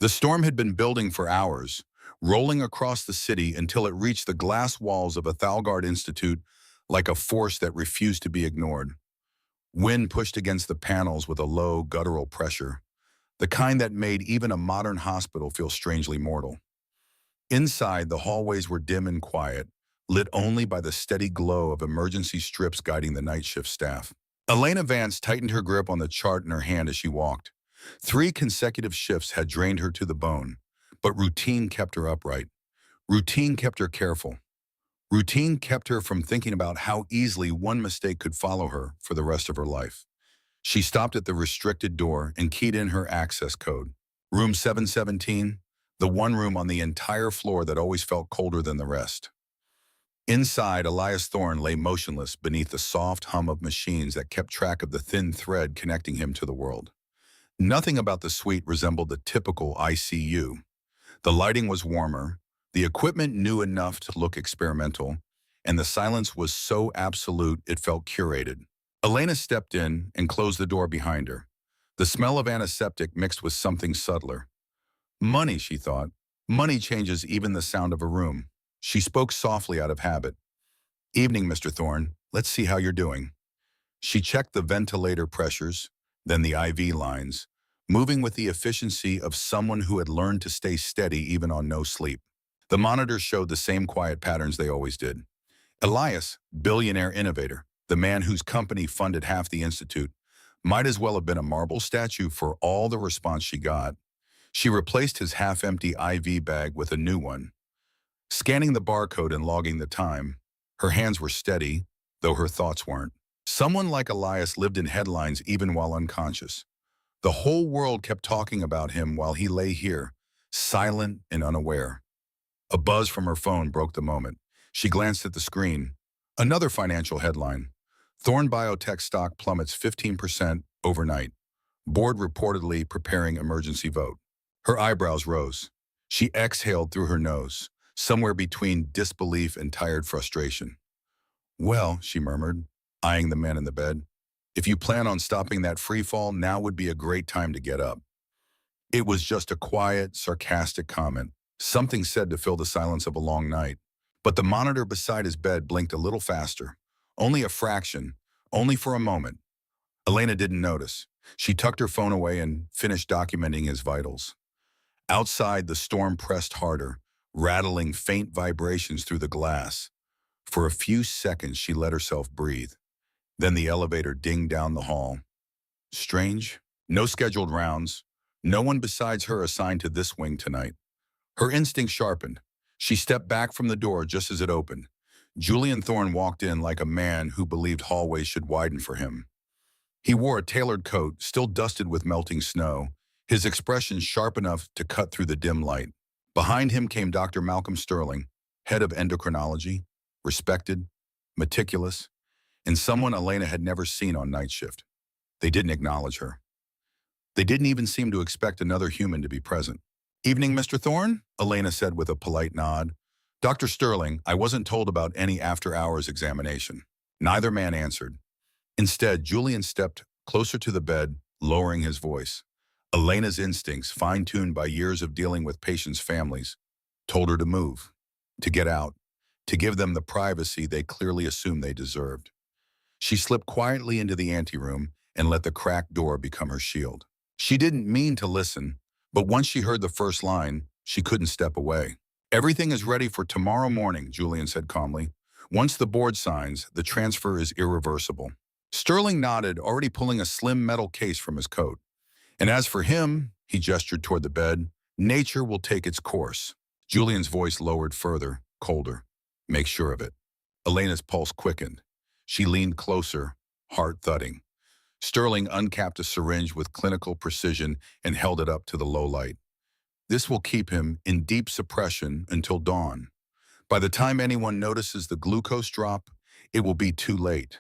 The storm had been building for hours, rolling across the city until it reached the glass walls of a Thalgard Institute like a force that refused to be ignored. Wind pushed against the panels with a low, guttural pressure, the kind that made even a modern hospital feel strangely mortal. Inside, the hallways were dim and quiet, lit only by the steady glow of emergency strips guiding the night shift staff. Elena Vance tightened her grip on the chart in her hand as she walked. 3 consecutive shifts had drained her to the bone, but routine kept her upright. Routine kept her careful. Routine kept her from thinking about how easily one mistake could follow her for the rest of her life. She stopped at the restricted door and keyed in her access code. Room 717, the one room on the entire floor that always felt colder than the rest. Inside, Elias Thorne lay motionless beneath the soft hum of machines that kept track of the thin thread connecting him to the world. Nothing about the suite resembled the typical ICU. The lighting was warmer, the equipment new enough to look experimental, and the silence was so absolute it felt curated. Elena stepped in and closed the door behind her. The smell of antiseptic mixed with something subtler. Money, she thought. Money changes even the sound of a room. She spoke softly out of habit. "Evening, Mr. Thorne. Let's see how you're doing." She checked the ventilator pressures, then the IV lines, moving with the efficiency of someone who had learned to stay steady even on no sleep. The monitors showed the same quiet patterns they always did. Elias, billionaire innovator, the man whose company funded half the institute, might as well have been a marble statue for all the response she got. She replaced his half-empty IV bag with a new one. Scanning the barcode and logging the time, her hands were steady, though her thoughts weren't. Someone like Elias lived in headlines even while unconscious. The whole world kept talking about him while he lay here, silent and unaware. A buzz from her phone broke the moment. She glanced at the screen. Another financial headline. Thorne Biotech stock plummets 15% overnight. Board reportedly preparing emergency vote. Her eyebrows rose. She exhaled through her nose, somewhere between disbelief and tired frustration. "Well," she murmured, eyeing the man in the bed, "if you plan on stopping that free fall, now would be a great time to get up." It was just a quiet, sarcastic comment, something said to fill the silence of a long night. But the monitor beside his bed blinked a little faster. Only a fraction, only for a moment. Elena didn't notice. She tucked her phone away and finished documenting his vitals. Outside, the storm pressed harder, rattling faint vibrations through the glass. For a few seconds, she let herself breathe. Then the elevator dinged down the hall. Strange. No scheduled rounds. No one besides her assigned to this wing tonight. Her instinct sharpened. She stepped back from the door just as it opened. Julian Thorne walked in like a man who believed hallways should widen for him. He wore a tailored coat, still dusted with melting snow, his expression sharp enough to cut through the dim light. Behind him came Dr. Malcolm Sterling, head of endocrinology, respected, meticulous, and someone Elena had never seen on night shift. They didn't acknowledge her. They didn't even seem to expect another human to be present. "Evening, Mr. Thorne," Elena said with a polite nod. "Dr. Sterling, I wasn't told about any after-hours examination." Neither man answered. Instead, Julian stepped closer to the bed, lowering his voice. Elena's instincts, fine-tuned by years of dealing with patients' families, told her to move, to get out, to give them the privacy they clearly assumed they deserved. She slipped quietly into the anteroom and let the cracked door become her shield. She didn't mean to listen, but once she heard the first line, she couldn't step away. "Everything is ready for tomorrow morning," Julian said calmly. "Once the board signs, the transfer is irreversible." Sterling nodded, already pulling a slim metal case from his coat. "And as for him," he gestured toward the bed, "nature will take its course." Julian's voice lowered further, colder. "Make sure of it." Elena's pulse quickened. She leaned closer, heart thudding. Sterling uncapped a syringe with clinical precision and held it up to the low light. "This will keep him in deep suppression until dawn. By the time anyone notices the glucose drop, it will be too late.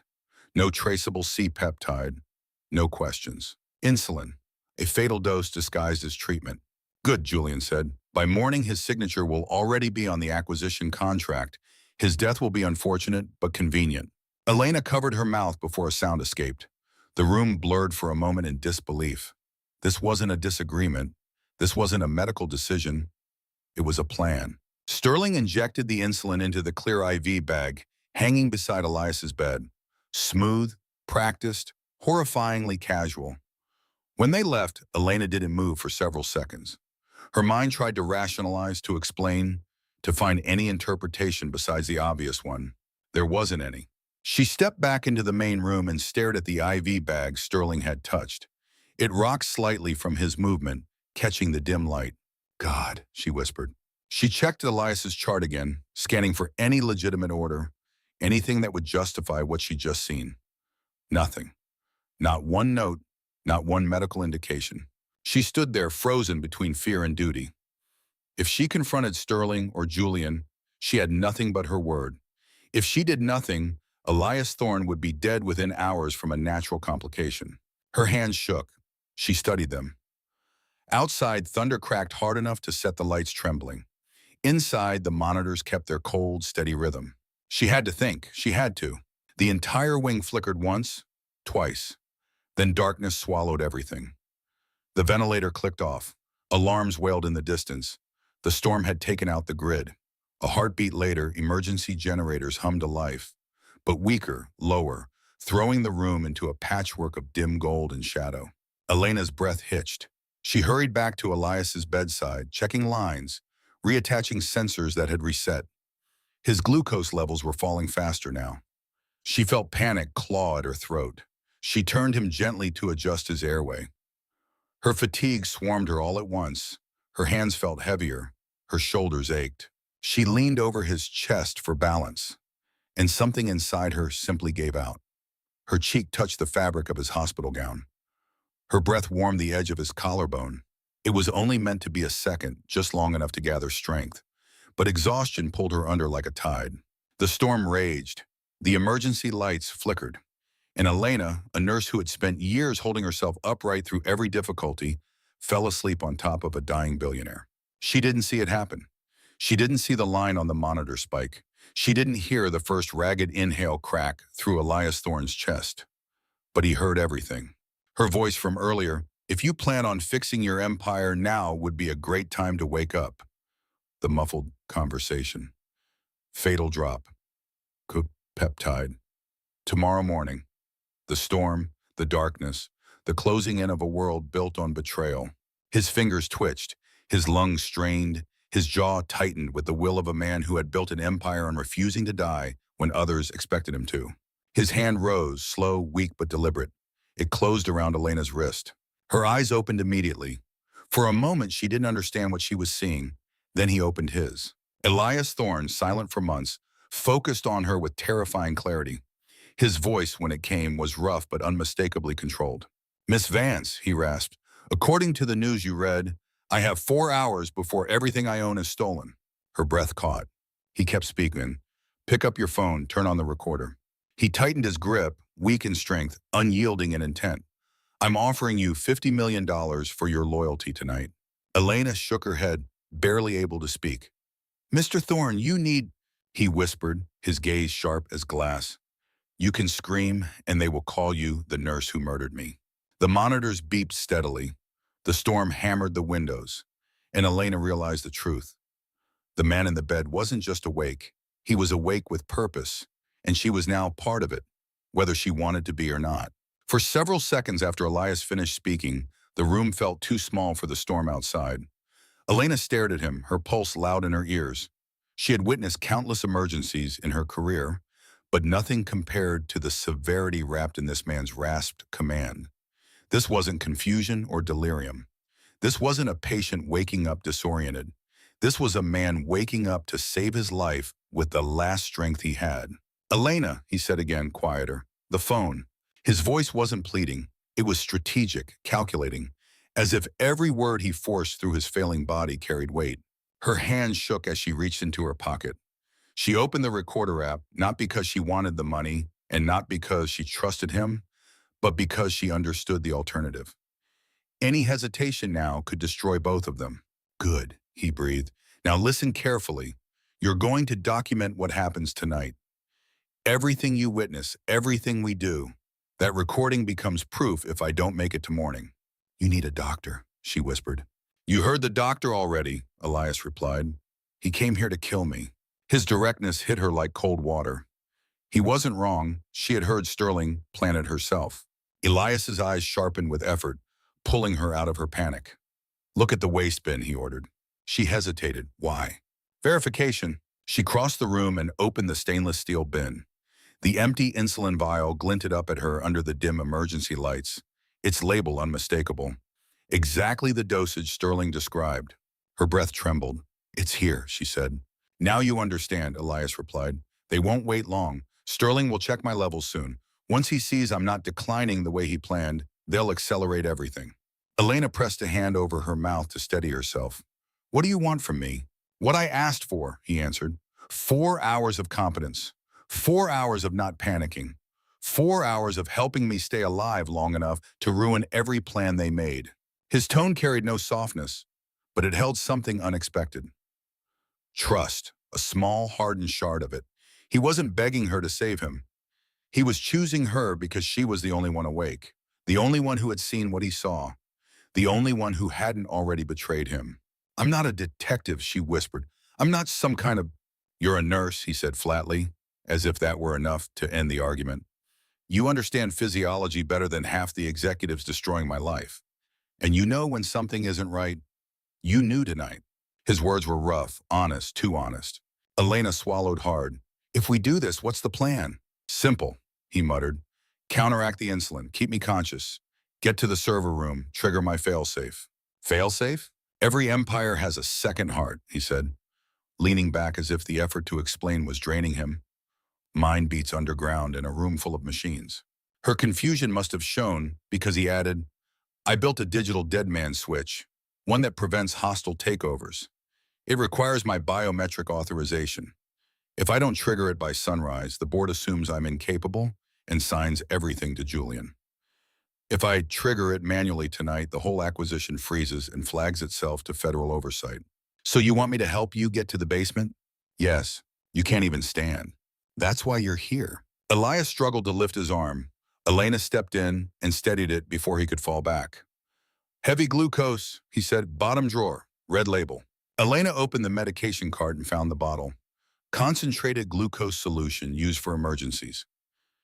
No traceable C-peptide, no questions. Insulin, a fatal dose disguised as treatment." "Good," Julian said. "By morning, his signature will already be on the acquisition contract. His death will be unfortunate, but convenient." Elena covered her mouth before a sound escaped. The room blurred for a moment in disbelief. This wasn't a disagreement. This wasn't a medical decision, it was a plan. Sterling injected the insulin into the clear IV bag, hanging beside Elias's bed. Smooth, practiced, horrifyingly casual. When they left, Elena didn't move for several seconds. Her mind tried to rationalize, to explain, to find any interpretation besides the obvious one. There wasn't any. She stepped back into the main room and stared at the IV bag Sterling had touched. It rocked slightly from his movement, catching the dim light. God, she whispered. She checked Elias's chart again, scanning for any legitimate order, anything that would justify what she'd just seen. Nothing. Not one note, not one medical indication. She stood there frozen between fear and duty. If she confronted Sterling or Julian, she had nothing but her word. If she did nothing, Elias Thorne would be dead within hours from a natural complication. Her hands shook. She studied them. Outside, thunder cracked hard enough to set the lights trembling. Inside, the monitors kept their cold, steady rhythm. She had to think. She had to. The entire wing flickered once, twice. Then darkness swallowed everything. The ventilator clicked off. Alarms wailed in the distance. The storm had taken out the grid. A heartbeat later, emergency generators hummed to life, but weaker, lower, throwing the room into a patchwork of dim gold and shadow. Elena's breath hitched. She hurried back to Elias's bedside, checking lines, reattaching sensors that had reset. His glucose levels were falling faster now. She felt panic claw at her throat. She turned him gently to adjust his airway. Her fatigue swarmed her all at once. Her hands felt heavier. Her shoulders ached. She leaned over his chest for balance, and something inside her simply gave out. Her cheek touched the fabric of his hospital gown. Her breath warmed the edge of his collarbone. It was only meant to be a second, just long enough to gather strength. But exhaustion pulled her under like a tide. The storm raged. The emergency lights flickered. And Elena, a nurse who had spent years holding herself upright through every difficulty, fell asleep on top of a dying billionaire. She didn't see it happen. She didn't see the line on the monitor spike. She didn't hear the first ragged inhale crack through Elias Thorne's chest. But he heard everything. Her voice from earlier, "If you plan on fixing your empire, now would be a great time to wake up." The muffled conversation. Fatal drop. Peptide. Tomorrow morning. The storm, the darkness, the closing in of a world built on betrayal. His fingers twitched, his lungs strained, his jaw tightened with the will of a man who had built an empire on refusing to die when others expected him to. His hand rose, slow, weak, but deliberate. It closed around Elena's wrist. Her eyes opened immediately. For a moment, she didn't understand what she was seeing. Then he opened his. Elias Thorne, silent for months, focused on her with terrifying clarity. His voice, when it came, was rough but unmistakably controlled. "Miss Vance," he rasped, "according to the news you read, I have 4 hours before everything I own is stolen." Her breath caught. He kept speaking. "Pick up your phone, turn on the recorder." He tightened his grip, weak in strength, unyielding in intent. "I'm offering you $50 million for your loyalty tonight." Elena shook her head, barely able to speak. "Mr. Thorne, you need," he whispered, his gaze sharp as glass. "You can scream, and they will call you the nurse who murdered me." The monitors beeped steadily. The storm hammered the windows, and Elena realized the truth. The man in the bed wasn't just awake. He was awake with purpose, and she was now part of it, whether she wanted to be or not. For several seconds after Elias finished speaking, the room felt too small for the storm outside. Elena stared at him, her pulse loud in her ears. She had witnessed countless emergencies in her career, but nothing compared to the severity wrapped in this man's rasped command. This wasn't confusion or delirium. This wasn't a patient waking up disoriented. This was a man waking up to save his life with the last strength he had. "Elena," he said again, quieter. "The phone." His voice wasn't pleading. It was strategic, calculating, as if every word he forced through his failing body carried weight. Her hand shook as she reached into her pocket. She opened the recorder app, not because she wanted the money and not because she trusted him, but because she understood the alternative. Any hesitation now could destroy both of them. "Good," he breathed. "Now listen carefully. You're going to document what happens tonight. Everything you witness, everything we do. That recording becomes proof if I don't make it to morning." "You need a doctor," she whispered. You heard the doctor already, Elias replied. He came here to kill me. His directness hit her like cold water. He wasn't wrong. She had heard Sterling plan it herself. Elias's eyes sharpened with effort, pulling her out of her panic. Look at the waste bin, he ordered. She hesitated. Why? Verification. She crossed the room and opened the stainless steel bin. The empty insulin vial glinted up at her under the dim emergency lights, its label unmistakable. Exactly the dosage Sterling described. Her breath trembled. It's here, she said. Now you understand, Elias replied. They won't wait long. Sterling will check my levels soon. Once he sees I'm not declining the way he planned, they'll accelerate everything. Elena pressed a hand over her mouth to steady herself. What do you want from me? What I asked for, he answered. 4 hours of competence. 4 hours of not panicking. 4 hours of helping me stay alive long enough to ruin every plan they made. His tone carried no softness, but it held something unexpected. Trust, a small, hardened shard of it. He wasn't begging her to save him. He was choosing her because she was the only one awake, the only one who had seen what he saw, the only one who hadn't already betrayed him. I'm not a detective, she whispered. I'm not some kind of... You're a nurse, he said flatly, as if that were enough to end the argument. You understand physiology better than half the executives destroying my life. And you know when something isn't right. You knew tonight. His words were rough, honest, too honest. Elena swallowed hard. If we do this, what's the plan? Simple, he muttered. Counteract the insulin, keep me conscious. Get to the server room, trigger my failsafe. Failsafe? Every empire has a second heart, he said, leaning back as if the effort to explain was draining him. Mine beats underground in a room full of machines. Her confusion must have shown because he added, I built a digital dead man switch, one that prevents hostile takeovers. It requires my biometric authorization. If I don't trigger it by sunrise, the board assumes I'm incapable and signs everything to Julian. If I trigger it manually tonight, the whole acquisition freezes and flags itself to federal oversight. So you want me to help you get to the basement? Yes. You can't even stand. That's why you're here. Elias struggled to lift his arm. Elena stepped in and steadied it before he could fall back. Heavy glucose, he said, bottom drawer, red label. Elena opened the medication cart and found the bottle. Concentrated glucose solution used for emergencies.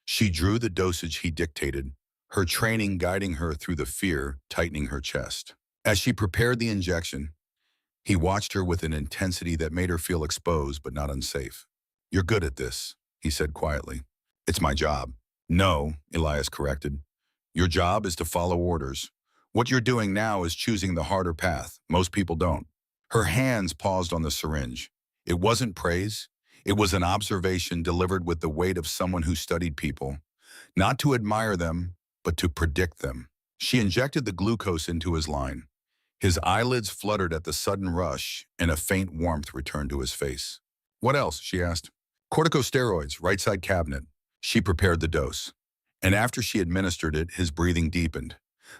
She drew the dosage he dictated, her training guiding her through the fear tightening her chest. As she prepared the injection, he watched her with an intensity that made her feel exposed but not unsafe. You're good at this, he said quietly. It's my job. No, Elias corrected. Your job is to follow orders. What you're doing now is choosing the harder path. Most people don't. Her hands paused on the syringe. It wasn't praise. It was an observation delivered with the weight of someone who studied people, not to admire them, but to predict them. She injected the glucose into his line. His eyelids fluttered at the sudden rush, and a faint warmth returned to his face. What else? She asked. Corticosteroids, right side cabinet. She prepared the dose. And after she administered it, his breathing deepened.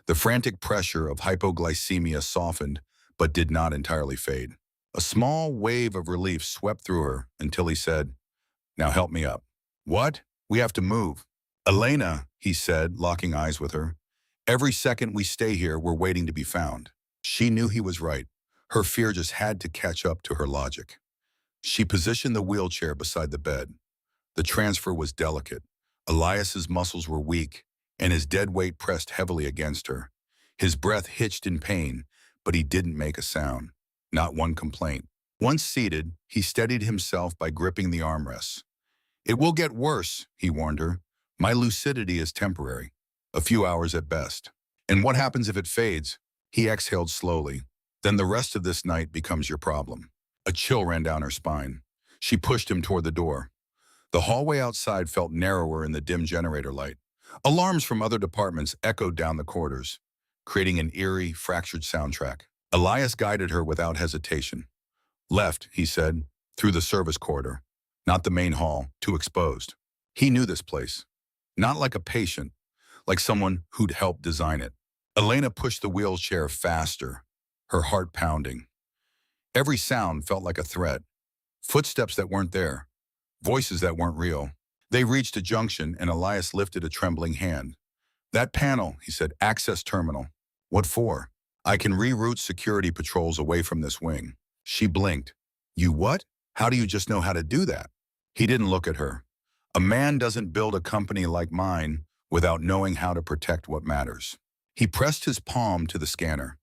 The frantic pressure of hypoglycemia softened, but did not entirely fade. A small wave of relief swept through her until he said, Now help me up. What? We have to move. Elena, he said, locking eyes with her. Every second we stay here, we're waiting to be found. She knew he was right. Her fear just had to catch up to her logic. She positioned the wheelchair beside the bed. The transfer was delicate. Elias's muscles were weak, and his dead weight pressed heavily against her. His breath hitched in pain, but he didn't make a sound. Not one complaint. Once seated, he steadied himself by gripping the armrests. It will get worse, he warned her. My lucidity is temporary, a few hours at best. And what happens if it fades? He exhaled slowly. Then the rest of this night becomes your problem. A chill ran down her spine. She pushed him toward the door. The hallway outside felt narrower in the dim generator light. Alarms from other departments echoed down the corridors, creating an eerie, fractured soundtrack. Elias guided her without hesitation. Left, he said, through the service corridor. Not the main hall, too exposed. He knew this place. Not like a patient, like someone who'd helped design it. Elena pushed the wheelchair faster, her heart pounding. Every sound felt like a threat. Footsteps that weren't there. Voices that weren't real. They reached a junction and Elias lifted a trembling hand. That panel, he said, access terminal. What for? I can reroute security patrols away from this wing. She blinked. You what? How do you just know how to do that? He didn't look at her. A man doesn't build a company like mine without knowing how to protect what matters. He pressed his palm to the scanner.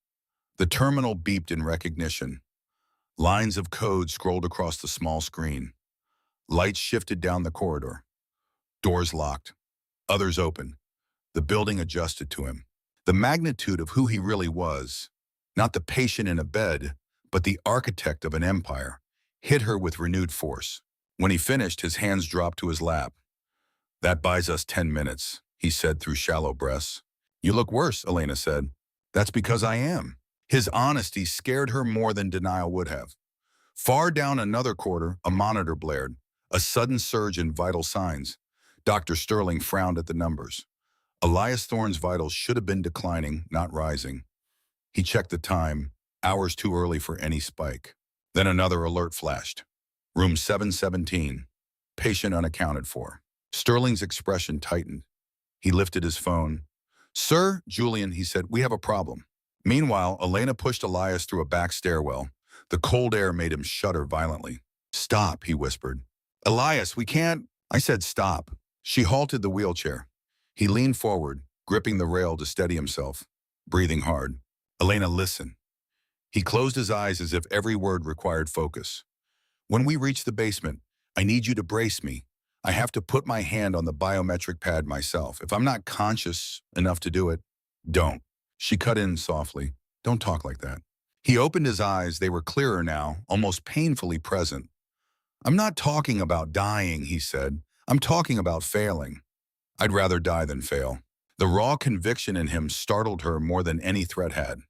The terminal beeped in recognition. Lines of code scrolled across the small screen. Lights shifted down the corridor. Doors locked. Others opened. The building adjusted to him. The magnitude of who he really was, not the patient in a bed, but the architect of an empire, hit her with renewed force. When he finished, his hands dropped to his lap. That buys us 10 minutes, he said through shallow breaths. You look worse, Elena said. That's because I am. His honesty scared her more than denial would have. Far down another corridor, a monitor blared, a sudden surge in vital signs. Dr. Sterling frowned at the numbers. Elias Thorne's vitals should have been declining, not rising. He checked the time, hours too early for any spike. Then another alert flashed. Room 717, patient unaccounted for. Sterling's expression tightened. He lifted his phone. Sir, Julian, he said, we have a problem. Meanwhile, Elena pushed Elias through a back stairwell. The cold air made him shudder violently. Stop, he whispered. Elias, we can't. I said stop. She halted the wheelchair. He leaned forward, gripping the rail to steady himself, breathing hard. Elena, listen. He closed his eyes as if every word required focus. When we reach the basement, I need you to brace me. I have to put my hand on the biometric pad myself. If I'm not conscious enough to do it, don't. She cut in softly. Don't talk like that. He opened his eyes. They were clearer now, almost painfully present. I'm not talking about dying, he said. I'm talking about failing. I'd rather die than fail. The raw conviction in him startled her more than any threat had.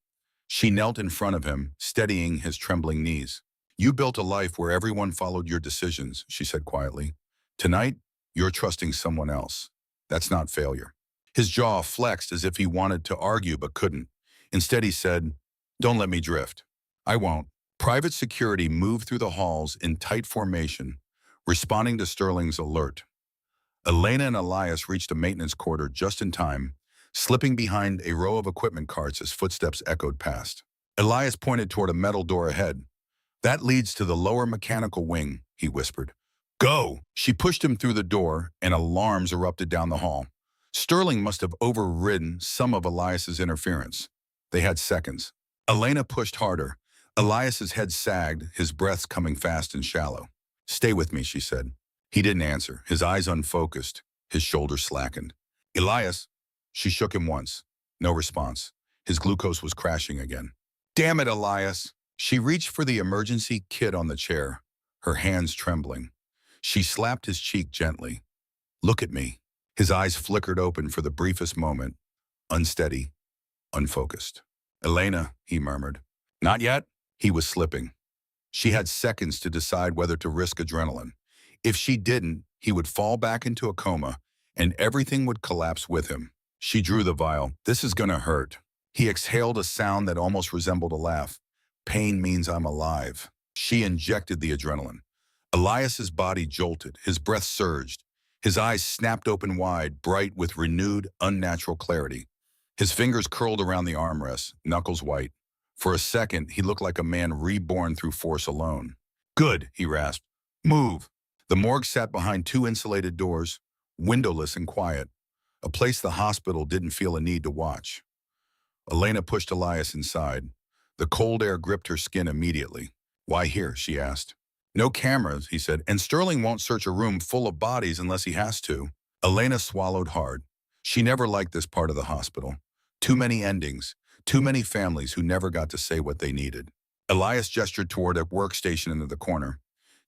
She knelt in front of him, steadying his trembling knees. You built a life where everyone followed your decisions, she said quietly. Tonight, you're trusting someone else. That's not failure. His jaw flexed as if he wanted to argue but couldn't. Instead, he said, don't let me drift. I won't. Private security moved through the halls in tight formation, responding to Sterling's alert. Elena and Elias reached a maintenance quarter just in time, slipping behind a row of equipment carts as footsteps echoed past. Elias pointed toward a metal door ahead. That leads to the lower mechanical wing, he whispered. Go! She pushed him through the door, and alarms erupted down the hall. Sterling must have overridden some of Elias's interference. They had seconds. Elena pushed harder. Elias's head sagged, his breaths coming fast and shallow. Stay with me, she said. He didn't answer, his eyes unfocused, his shoulders slackened. Elias, she shook him once. No response. His glucose was crashing again. Damn it, Elias. She reached for the emergency kit on the chair, her hands trembling. She slapped his cheek gently. Look at me. His eyes flickered open for the briefest moment, unsteady, unfocused. Elena, he murmured. Not yet. He was slipping. She had seconds to decide whether to risk adrenaline. If she didn't, he would fall back into a coma, and everything would collapse with him. She drew the vial. This is gonna hurt. He exhaled a sound that almost resembled a laugh. Pain means I'm alive. She injected the adrenaline. Elias's body jolted, his breath surged. His eyes snapped open wide, bright with renewed, unnatural clarity. His fingers curled around the armrests, knuckles white. For a second, he looked like a man reborn through force alone. Good, he rasped. Move. The morgue sat behind two insulated doors, windowless and quiet, a place the hospital didn't feel a need to watch. Elena pushed Elias inside. The cold air gripped her skin immediately. Why here, she asked. No cameras, he said, and Sterling won't search a room full of bodies unless he has to. Elena swallowed hard. She never liked this part of the hospital. Too many endings, too many families who never got to say what they needed. Elias gestured toward a workstation in the corner.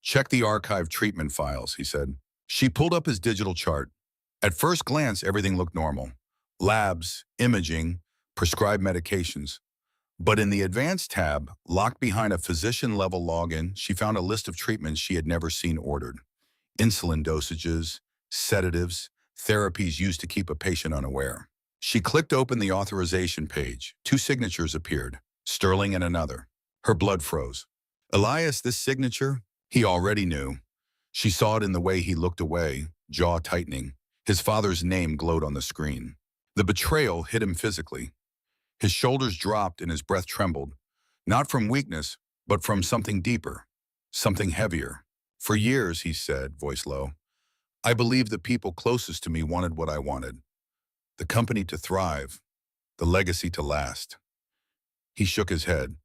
Check the archived treatment files, he said. She pulled up his digital chart. At first glance, everything looked normal. Labs, imaging, prescribed medications. But in the advanced tab, locked behind a physician-level login, she found a list of treatments she had never seen ordered. Insulin dosages, sedatives, therapies used to keep a patient unaware. She clicked open the authorization page. Two signatures appeared, Sterling and another. Her blood froze. Elias, this signature? He already knew. She saw it in the way he looked away, jaw tightening. His father's name glowed on the screen. The betrayal hit him physically. His shoulders dropped and his breath trembled, not from weakness, but from something deeper, something heavier. For years, he said, voice low, I believed the people closest to me wanted what I wanted, the company to thrive, the legacy to last. He shook his head.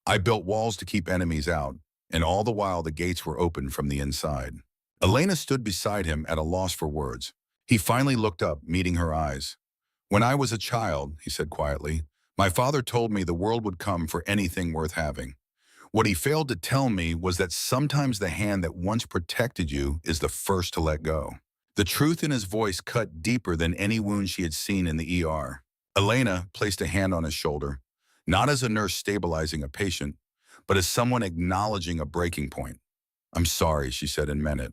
I built walls to keep enemies out, and all the while the gates were open from the inside. Elena stood beside him at a loss for words. He finally looked up, meeting her eyes. When I was a child, he said quietly, my father told me the world would come for anything worth having. What he failed to tell me was that sometimes the hand that once protected you is the first to let go. The truth in his voice cut deeper than any wound she had seen in the ER. Elena placed a hand on his shoulder, not as a nurse stabilizing a patient, but as someone acknowledging a breaking point. I'm sorry, she said and meant it.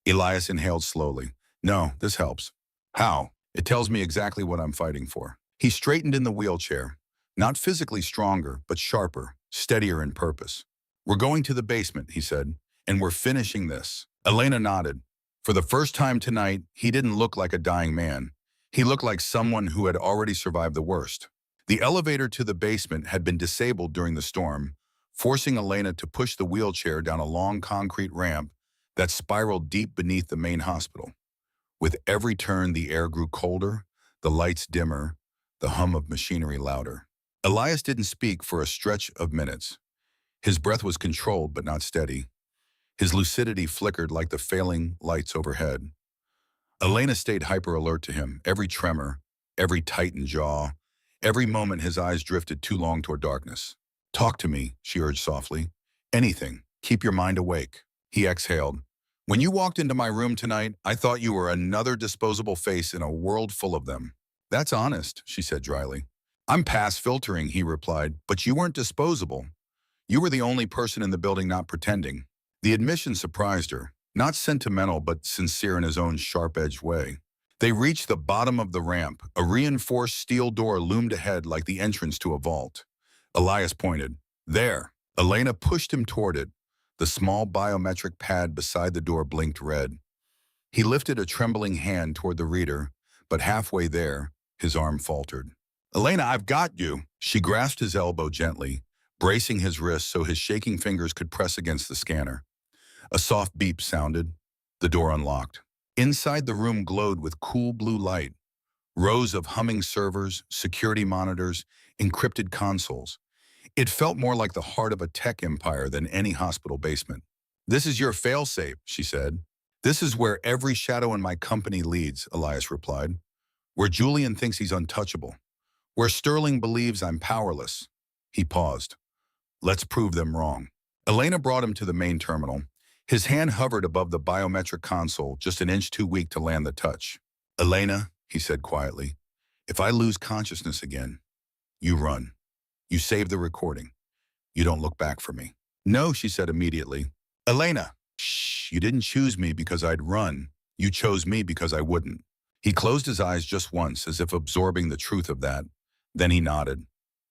Elias inhaled slowly. No, this helps. How? It tells me exactly what I'm fighting for. He straightened in the wheelchair, not physically stronger, but sharper, steadier in purpose. We're going to the basement, he said, and we're finishing this. Elena nodded. For the first time tonight, he didn't look like a dying man. He looked like someone who had already survived the worst. The elevator to the basement had been disabled during the storm, forcing Elena to push the wheelchair down a long concrete ramp that spiraled deep beneath the main hospital. With every turn, the air grew colder, the lights dimmer, the hum of machinery louder. Elias didn't speak for a stretch of minutes. His breath was controlled but not steady. His lucidity flickered like the failing lights overhead. Elena stayed hyper-alert to him, every tremor, every tightened jaw, every moment his eyes drifted too long toward darkness. Talk to me, she urged softly. Anything. Keep your mind awake. He exhaled. When you walked into my room tonight, I thought you were another disposable face in a world full of them. That's honest, she said dryly. I'm past filtering, he replied, but you weren't disposable. You were the only person in the building not pretending. The admission surprised her, not sentimental but sincere in his own sharp-edged way. They reached the bottom of the ramp. A reinforced steel door loomed ahead like the entrance to a vault. Elias pointed. There. Elena pushed him toward it. The small biometric pad beside the door blinked red. He lifted a trembling hand toward the reader, but halfway there, his arm faltered. Elena, I've got you. She grasped his elbow gently, bracing his wrist so his shaking fingers could press against the scanner. A soft beep sounded. The door unlocked. Inside the room glowed with cool blue light. Rows of humming servers, security monitors, encrypted consoles. It felt more like the heart of a tech empire than any hospital basement. This is your failsafe, she said. This is where every shadow in my company leads, Elias replied. Where Julian thinks he's untouchable. Where Sterling believes I'm powerless. He paused. Let's prove them wrong. Elena brought him to the main terminal. His hand hovered above the biometric console, just an inch too weak to land the touch. Elena, he said quietly, if I lose consciousness again, you run. You save the recording. You don't look back for me. No, she said immediately. Elena, shh, you didn't choose me because I'd run. You chose me because I wouldn't. He closed his eyes just once, as if absorbing the truth of that. Then he nodded.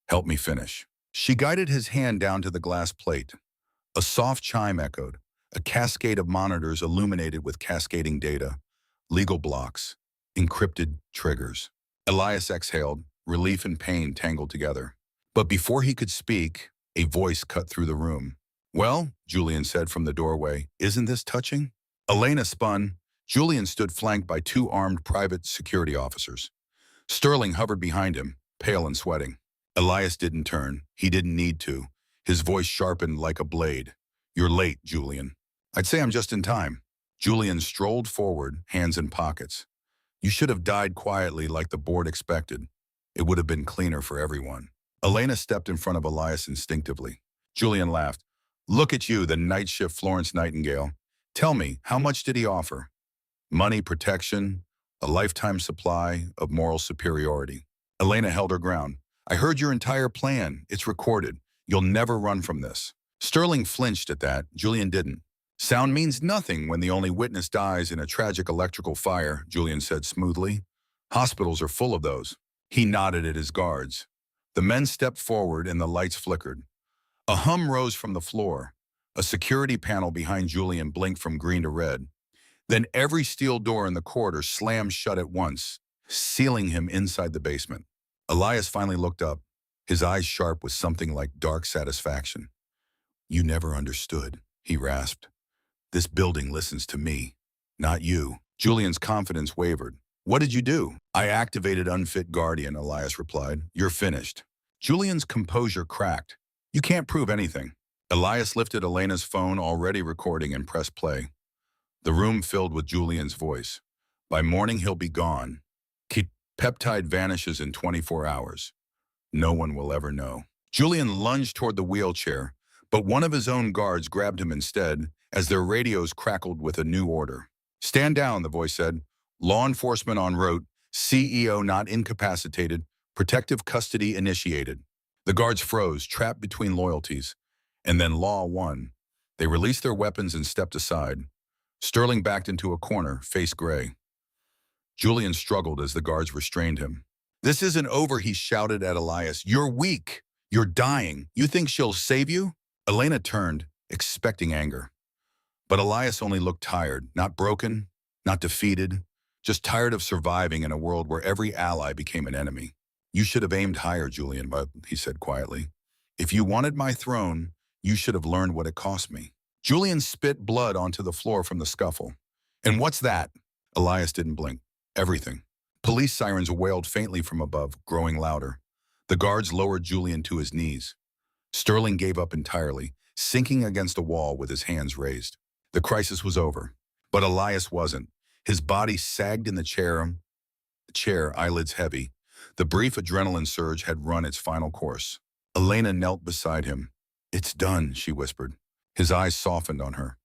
Help me finish. She guided his hand down to the glass plate. A soft chime echoed. A cascade of monitors illuminated with cascading data, legal blocks, encrypted triggers. Elias exhaled, relief and pain tangled together. But before he could speak, a voice cut through the room. Well, Julian said from the doorway, isn't this touching? Elena spun. Julian stood flanked by two armed private security officers. Sterling hovered behind him, pale and sweating. Elias didn't turn. He didn't need to. His voice sharpened like a blade. You're late, Julian. I'd say I'm just in time. Julian strolled forward, hands in pockets. You should have died quietly like the board expected. It would have been cleaner for everyone. Elena stepped in front of Elias instinctively. Julian laughed. Look at you, the night shift Florence Nightingale. Tell me, how much did he offer? Money, protection, a lifetime supply of moral superiority. Elena held her ground. I heard your entire plan. It's recorded. You'll never run from this. Sterling flinched at that. Julian didn't. Sound means nothing when the only witness dies in a tragic electrical fire, Julian said smoothly. Hospitals are full of those. He nodded at his guards. The men stepped forward and the lights flickered. A hum rose from the floor. A security panel behind Julian blinked from green to red. Then every steel door in the corridor slammed shut at once, sealing him inside the basement. Elias finally looked up. his eyes sharp with something like dark satisfaction. "You never understood," he rasped. "This building listens to me, not you." Julian's confidence wavered. "What did you do?" "I activated unfit guardian," Elias replied. "You're finished." Julian's composure cracked. "You can't prove anything." Elias lifted Elena's phone, already recording, and pressed play. The room filled with Julian's voice. "By morning, he'll be gone. Keep peptide vanishes in 24 hours. No one will ever know." Julian lunged toward the wheelchair, but one of his own guards grabbed him instead as their radios crackled with a new order. "Stand down," the voice said. "Law enforcement en route. CEO not incapacitated. Protective custody initiated." The guards froze, trapped between loyalties. And then law won. They released their weapons and stepped aside. Sterling backed into a corner, face gray. Julian struggled as the guards restrained him. "This isn't over," he shouted at Elias. "You're weak. You're dying. You think she'll save you?" Elena turned, expecting anger. But Elias only looked tired, not broken, not defeated, just tired of surviving in a world where every ally became an enemy. "You should have aimed higher, Julian," he said quietly. "If you wanted my throne, you should have learned what it cost me." Julian spit blood onto the floor from the scuffle. "And what's that?" Elias didn't blink. "Everything." Police sirens wailed faintly from above, growing louder. The guards lowered Julian to his knees. Sterling gave up entirely, sinking against a wall with his hands raised. The crisis was over. But Elias wasn't. His body sagged in the chair, eyelids heavy. The brief adrenaline surge had run its final course. Elena knelt beside him. "It's done," she whispered. His eyes softened on her.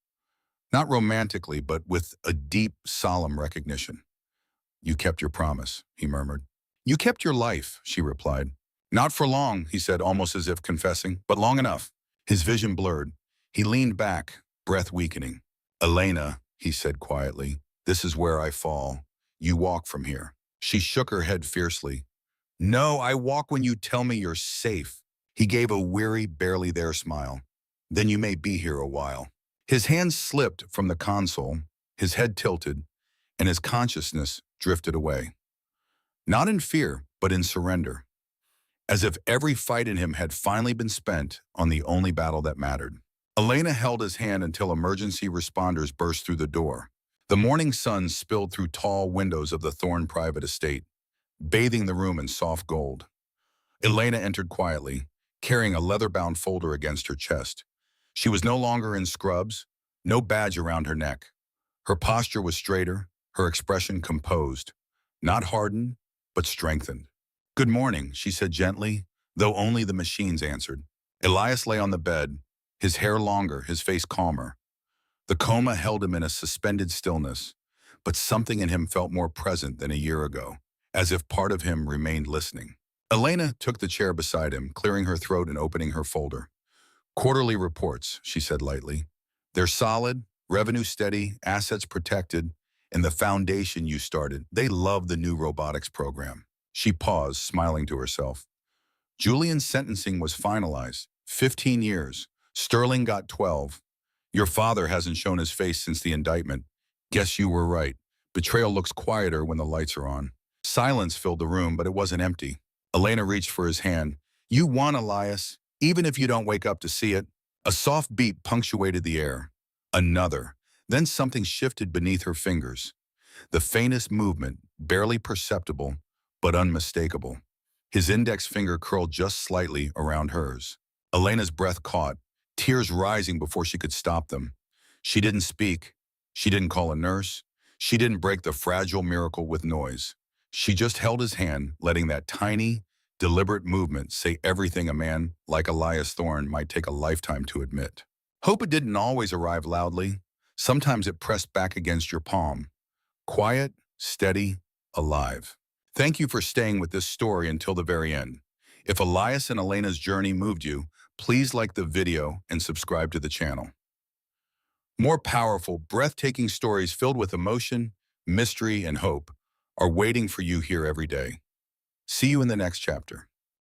Not romantically, but with a deep, solemn recognition. "You kept your promise," he murmured. "You kept your life," she replied. "Not for long," he said, almost as if confessing, "but long enough." His vision blurred. He leaned back, breath weakening. "Elena," he said quietly, "this is where I fall. You walk from here." She shook her head fiercely. "No, I walk when you tell me you're safe." He gave a weary, barely there smile. "Then you may be here a while." His hands slipped from the console, his head tilted, and his consciousness drifted away. Not in fear, but in surrender. As if every fight in him had finally been spent on the only battle that mattered. Elena held his hand until emergency responders burst through the door. The morning sun spilled through tall windows of the Thorne private estate, bathing the room in soft gold. Elena entered quietly, carrying a leather-bound folder against her chest. She was no longer in scrubs, no badge around her neck. Her posture was straighter, her expression composed, not hardened, but strengthened. "Good morning," she said gently, though only the machines answered. Elias lay on the bed, his hair longer, his face calmer. The coma held him in a suspended stillness, but something in him felt more present than a year ago, as if part of him remained listening. Elena took the chair beside him, clearing her throat and opening her folder. "Quarterly reports," she said lightly. "They're solid, revenue steady, assets protected, and the foundation you started. They love the new robotics program." She paused, smiling to herself. "Julian's sentencing was finalized. 15 years. Sterling got 12. Your father hasn't shown his face since the indictment. Guess you were right. Betrayal looks quieter when the lights are on." Silence filled the room, but it wasn't empty. Elena reached for his hand. "You won, Elias, even if you don't wake up to see it." A soft beat punctuated the air. Another. Then something shifted beneath her fingers. The faintest movement, barely perceptible, but unmistakable. His index finger curled just slightly around hers. Elena's breath caught, tears rising before she could stop them. She didn't speak. She didn't call a nurse. She didn't break the fragile miracle with noise. She just held his hand, letting that tiny, deliberate movement say everything a man like Elias Thorne might take a lifetime to admit. Hope it didn't always arrive loudly. Sometimes it pressed back against your palm. Quiet, steady, alive. Thank you for staying with this story until the very end. If Elias and Elena's journey moved you, please like the video and subscribe to the channel. More powerful, breathtaking stories filled with emotion, mystery, and hope are waiting for you here every day. See you in the next chapter.